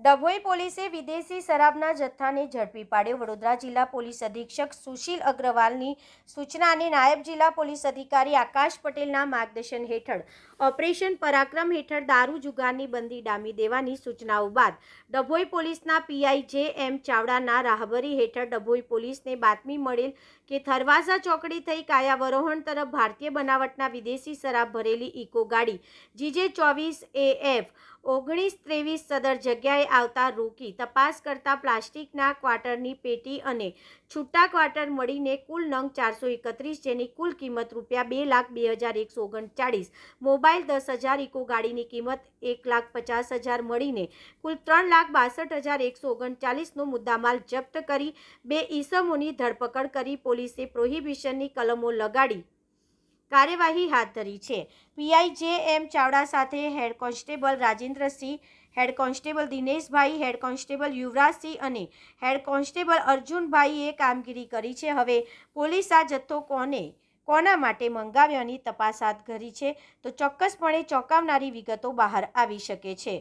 ડભોઈ પોલીસે વિદેશી શરાબના જથ્થાને ઝડપી પાડ્યો। વડોદરા જિલ્લા પોલીસ અધિક્ષક સુશીલ અગ્રવાલની સૂચના અને નાયબ જિલ્લા પોલીસ અધિકારી આકાશ પટેલના માર્ગદર્શન હેઠળ ઓપરેશન પરાક્રમ હેઠળ દારૂ જુગારની બંદી ડામી દેવાની સૂચનાઓ બાદ ડભોઈ પોલીસના પીઆઈ જે.એમ. ચાવડાના રાહબરી હેઠળ ડભોઈ પોલીસને બાતમી મળેલ કે થરવાજા ચોકડી થઈ કાયાવરોહણ તરફ ભારતીય બનાવટના વિદેશી શરાબ ભરેલી ઇકો ગાડી GJ 24 AF 1923 સદર જગ્યાએ આવતા રોકી તપાસ કરતા પ્લાસ્ટિકના ક્વાર્ટરની પેટી અને છૂટા ક્વાર્ટર મળીને કુલ નંગ 431 જેની કુલ કિંમત ₹2,02,139, મોબાઈલ 10,000, ઇકો ગાડીની કિંમત 1,50,000 મળીને કુલ 3,62,139નો મુદ્દામાલ જપ્ત કરી 2 ઈસમોની ધરપકડ કરી પોલીસે પ્રોહિબિશનની કલમો લગાડી કાર્યવાહી હાથ ધરી છે। PI J M. ચાવડા સાથે head constable Rajendrasinh, head constable Dineshbhai, head constable Yuvrajsinh અને હેડ કોન્સ્ટેબલ અર્જુનભાઈએ કામગીરી કરી છે। હવે પોલીસ આ જથ્થો કોના માટે મંગાવ્યોની તપાસ હાથ ધરી છે તો ચોક્કસપણે ચોંકાવનારી વિગતો બહાર આવી શકે છે।